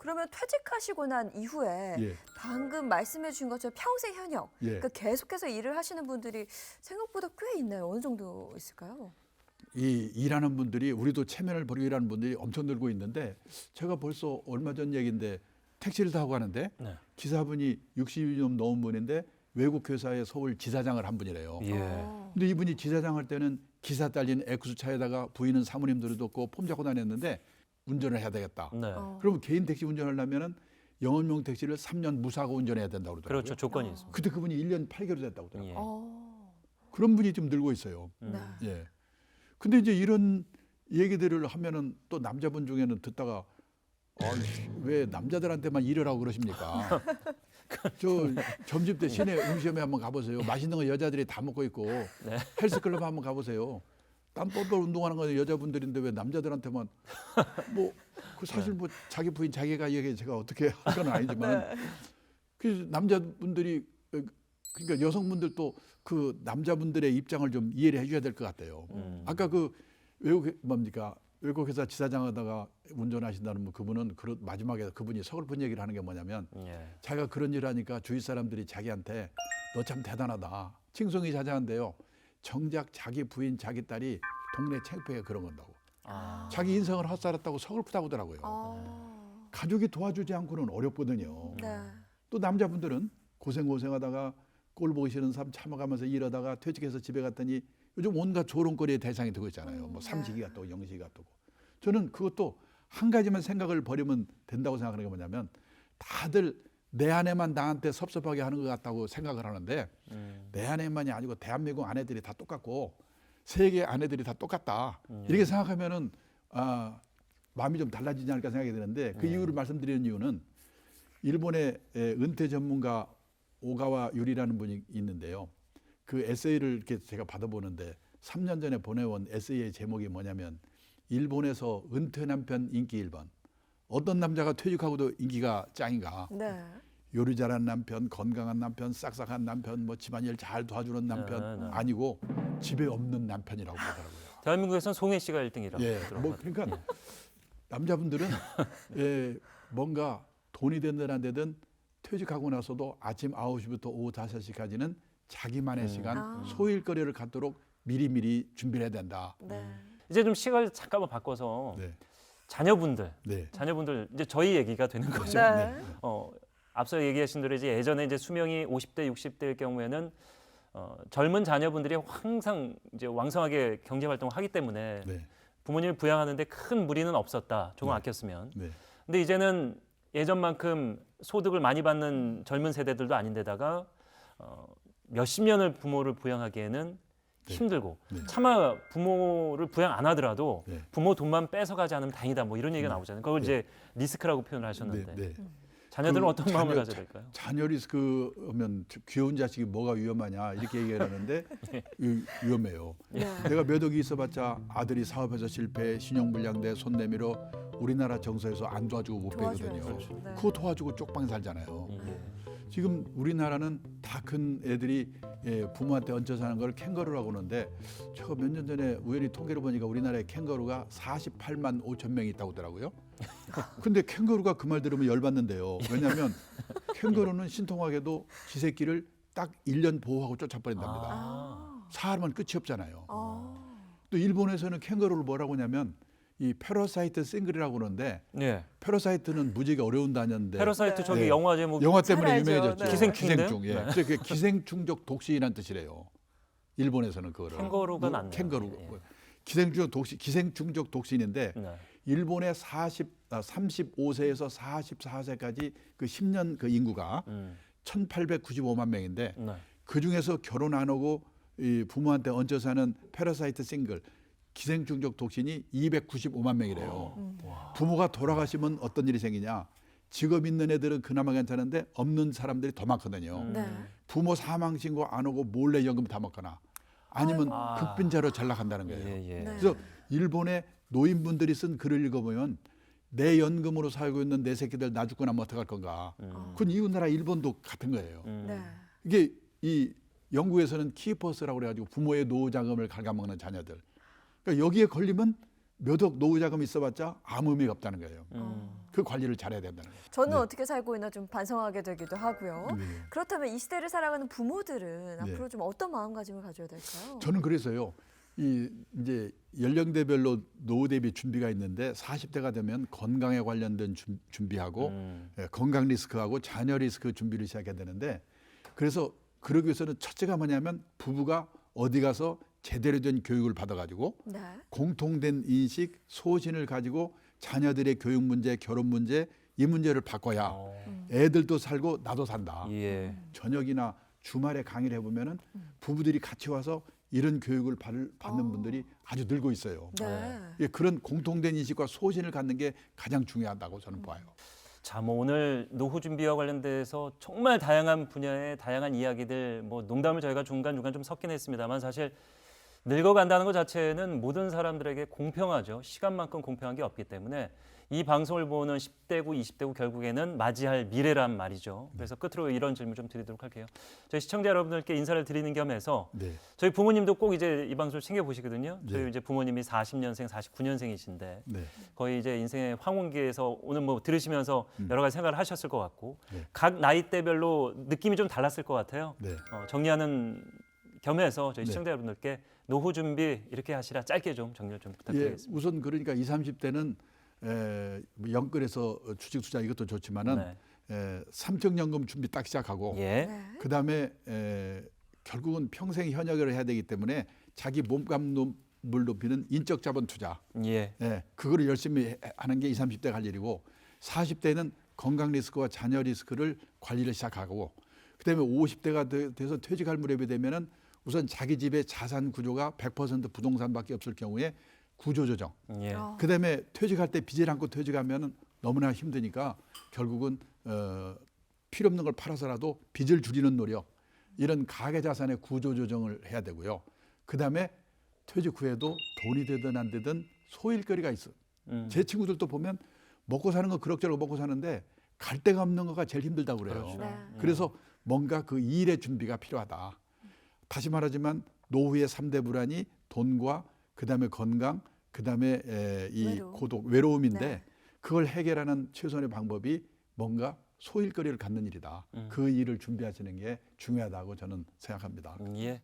그러면 퇴직하시고 난 이후에 예. 방금 말씀해 주신 것처럼 평생 현역, 예. 그러니까 계속해서 일을 하시는 분들이 생각보다 꽤 있나요? 어느 정도 있을까요? 이 일하는 분들이 우리도 체면을 버리고 일하는 분들이 엄청 늘고 있는데 제가 벌써 얼마 전 얘기인데 택시를 타고 가는데 네. 기사분이 60이 좀 넘은 분인데 외국 회사의 서울 지사장을 한 분이래요. 예. 근데 이분이 지사장 할 때는 기사 딸린 엑스차에다가 부인은 사모님들도 없고 폼 잡고 다녔는데 운전을 해야 되겠다. 네. 그러면 개인 택시 운전하려면은 영업용 택시를 3년 무사고 운전해야 된다고 그러더라고요. 그렇죠. 조건이 있습니다. 그때 그분이 1년 8개월 됐다고 그러더라고요. 예. 그런 분이 좀 늘고 있어요. 네. 예. 근데 이제 이런 얘기들을 하면은 또 남자분 중에는 듣다가 왜 남자들한테만 일을 하고 그러십니까? 저 점심 때 시내 음식점에 한번 가보세요. 맛있는 거 여자들이 다 먹고 있고 헬스클럽 한번 가보세요. 땀 뻘뻘 운동하는 건 여자분들인데 왜 남자들한테만 뭐 그 사실 뭐 자기 부인 자기가 얘기 제가 어떻게 할 건 아니지만 그래서 남자분들이 그러니까 여성분들도 그 남자분들의 입장을 좀 이해를 해줘야 될 것 같아요. 아까 그 외국 회사 지사장 하다가 운전하신다는 분 그분은 마지막에 그분이 서글픈 얘기를 하는 게 뭐냐면 예. 자기가 그런 일을 하니까 주위 사람들이 자기한테 너 참 대단하다 칭송이 자자한데요. 정작 자기 부인 자기 딸이 동네 창피하게 그런 건다고. 자기 인생을 헛살았다고 서글프다고 하더라고요. 가족이 도와주지 않고는 어렵거든요. 네. 또 남자분들은 고생하다가 꼴 보기 싫은 삶 참아가면서 일하다가 퇴직해서 집에 갔더니 요즘 온갖 조롱거리의 대상이 되고 있잖아요. 뭐 삼식이가 뜨고 영식이가 뜨고. 저는 그것도 한 가지만 생각을 버리면 된다고 생각하는 게 뭐냐면 다들 내 아내만 나한테 섭섭하게 하는 것 같다고 생각을 하는데 내 아내만이 아니고 대한민국 아내들이 다 똑같고 세계 아내들이 다 똑같다. 이렇게 생각하면은 마음이 좀 달라지지 않을까 생각이 드는데 그 이유를 말씀드리는 이유는 일본의 은퇴 전문가 오가와 유리라는 분이 있는데요. 그 에세이를 이렇게 제가 받아보는데 3년 전에 보내온 에세이의 제목이 뭐냐면 일본에서 은퇴 남편 인기 1번. 어떤 남자가 퇴직하고도 인기가 짱인가. 네. 요리 잘하는 남편, 건강한 남편, 싹싹한 남편, 뭐 집안일 잘 도와주는 남편 네. 아니고 집에 없는 남편이라고 그러더라고요. 대한민국에서는 송혜 씨가 1등이라고 예, 들어봤거든요. 뭐 그러니까 남자분들은 뭔가 돈이 된든 안 되든 퇴직하고 나서도 아침 9시부터 오후 5시까지는 자기만의 시간, 소일거리를 갖도록 미리미리 준비를 해야 된다. 네. 이제 좀 시각을 잠깐만 바꿔서 네. 자녀분들 네. 이제 저희 얘기가 되는 거죠. 네. 앞서 얘기하신 대로 이제 예전에 이제 수명이 50대, 60대일 경우에는 젊은 자녀분들이 항상 이제 왕성하게 경제 활동을 하기 때문에 네. 부모님을 부양하는데 큰 무리는 없었다. 조금 네. 아꼈으면. 네. 근데 이제는 예전만큼 소득을 많이 받는 젊은 세대들도 아닌데다가 몇십 년을 부모를 부양하기에는 힘들고 차마 부모를 부양 안 하더라도 네. 부모 돈만 뺏어가지 않으면 다행이다 뭐 이런 얘기가 나오잖아요. 그걸 이제 리스크라고 표현을 하셨는데 네. 자녀들은 그 어떤 마음을 가져야 될까요? 자녀 리스크면 귀여운 자식이 뭐가 위험하냐 이렇게 얘기를 하는데 위험해요. 내가 몇 억이 있어봤자 아들이 사업에서 실패, 신용불량돼 손 내밀어 우리나라 정서에서 안 도와주고 못 빼거든요. 도와줘야죠. 네. 그거 도와주고 쪽방 살잖아요. 지금 우리나라는 다 큰 애들이 부모한테 얹혀 사는 걸 캥거루라고 하는데 제가 몇 년 전에 우연히 통계를 보니까 우리나라에 캥거루가 48만 5천 명이 있다고 하더라고요. 근데 캥거루가 그 말 들으면 열받는데요. 왜냐하면 캥거루는 신통하게도 지 새끼를 딱 1년 보호하고 쫓아버린답니다. 사람은 끝이 없잖아요. 또 일본에서는 캥거루를 뭐라고 하냐면 이 패러사이트 싱글이라고 그러는데 네. 패러사이트는 무지개 어려운 단어인데 패러사이트 저기 네. 영화 제목 영화 때문에 잘 알죠. 유명해졌죠. 네. 기생충인데요? 예. 네. 근데 그게 기생충적 독신이라는 뜻이래요. 일본에서는 그거를. 캥거루가 낫네요. 캥거루. 예. 기생충적 독신인데 네. 일본의 35세에서 44세까지 그 10년 그 인구가 1,895만 명인데 네. 그 중에서 결혼 안 하고 이 부모한테 얹혀 사는 패러사이트 싱글 기생충적 독신이 295만 명이래요. 부모가 돌아가시면 어떤 일이 생기냐? 직업 있는 애들은 그나마 괜찮은데 없는 사람들이 더 많거든요. 네. 부모 사망 신고 안 오고 몰래 연금 다 먹거나 아니면 극빈자로 전락한다는 거예요. 예, 예. 네. 그래서 일본의 노인분들이 쓴 글을 읽어보면 내 연금으로 살고 있는 내 새끼들 나 죽고 나면 어떡할 건가. 그건 이웃 나라 일본도 같은 거예요. 네. 이게 이 영국에서는 키퍼스라고 그래가지고 부모의 노후 자금을 갉아먹는 자녀들. 그러니까 여기에 걸리면 몇 억 노후 자금이 있어봤자 아무 의미가 없다는 거예요. 그 관리를 잘해야 된다는 거예요. 저는 네. 어떻게 살고 있나 좀 반성하게 되기도 하고요. 네. 그렇다면 이 시대를 살아가는 부모들은 네. 앞으로 좀 어떤 마음가짐을 가져야 될까요? 저는 그래서요. 이제 연령대별로 노후 대비 준비가 있는데 40대가 되면 건강에 관련된 준비하고 건강 리스크하고 자녀 리스크 준비를 시작해야 되는데 그래서 그러기 위해서는 첫째가 뭐냐면 부부가 어디 가서 제대로 된 교육을 받아가지고 네. 공통된 인식, 소신을 가지고 자녀들의 교육 문제, 결혼 문제 이 문제를 바꿔야 애들도 살고 나도 산다. 예. 저녁이나 주말에 강의를 해보면은 부부들이 같이 와서 이런 교육을 받는 분들이 아주 늘고 있어요. 네. 예, 그런 공통된 인식과 소신을 갖는 게 가장 중요하다고 저는 봐요. 자, 뭐 오늘 노후 준비와 관련돼서 정말 다양한 분야의 다양한 이야기들, 뭐 농담을 저희가 중간중간 좀 섞긴 했습니다만 사실 늙어간다는 것 자체는 모든 사람들에게 공평하죠. 시간만큼 공평한 게 없기 때문에 이 방송을 보는 10대고 20대고 결국에는 맞이할 미래란 말이죠. 그래서 끝으로 이런 질문 좀 드리도록 할게요. 저희 시청자 여러분들께 인사를 드리는 겸해서 네. 저희 부모님도 꼭 이제 이 방송을 챙겨 보시거든요. 저희 네. 이제 부모님이 40년생, 49년생이신데 네. 거의 이제 인생의 황혼기에서 오늘 뭐 들으시면서 여러 가지 생각을 하셨을 것 같고 네. 각 나이대별로 느낌이 좀 달랐을 것 같아요. 네. 정리하는 겸해서 저희 네. 시청자 여러분들께 노후 준비 이렇게 하시라 짧게 좀 정리를 좀 예, 부탁드리겠습니다. 우선 그러니까 20, 30대는 뭐 연끌해서 주식 투자 이것도 좋지만은 삼청연금 준비 딱 시작하고 예. 네. 그다음에 결국은 평생 현역을 해야 되기 때문에 자기 몸값을 높이는 인적 자본 투자. 예. 그거를 열심히 하는 게 20, 30대 갈 일이고 40대는 건강 리스크와 자녀 리스크를 관리를 시작하고 그다음에 50대가 돼서 퇴직할 무렵이 되면은 우선 자기 집의 자산 구조가 100% 부동산밖에 없을 경우에 구조조정. 예. 그다음에 퇴직할 때 빚을 안고 퇴직하면은 너무나 힘드니까 결국은 필요 없는 걸 팔아서라도 빚을 줄이는 노력. 이런 가계 자산의 구조조정을 해야 되고요. 그다음에 퇴직 후에도 돈이 되든 안 되든 소일거리가 있어. 제 친구들도 보면 먹고 사는 거 그럭저럭 먹고 사는데 갈 데가 없는 거가 제일 힘들다고 그래요. 그렇죠. 네. 그래서 뭔가 그 일의 준비가 필요하다. 다시 말하지만 노후의 3대 불안이 돈과 그다음에 건강, 그다음에 이 외로움. 고독, 외로움인데 네. 그걸 해결하는 최선의 방법이 뭔가 소일거리를 갖는 일이다. 그 일을 준비하시는 게 중요하다고 저는 생각합니다. 예.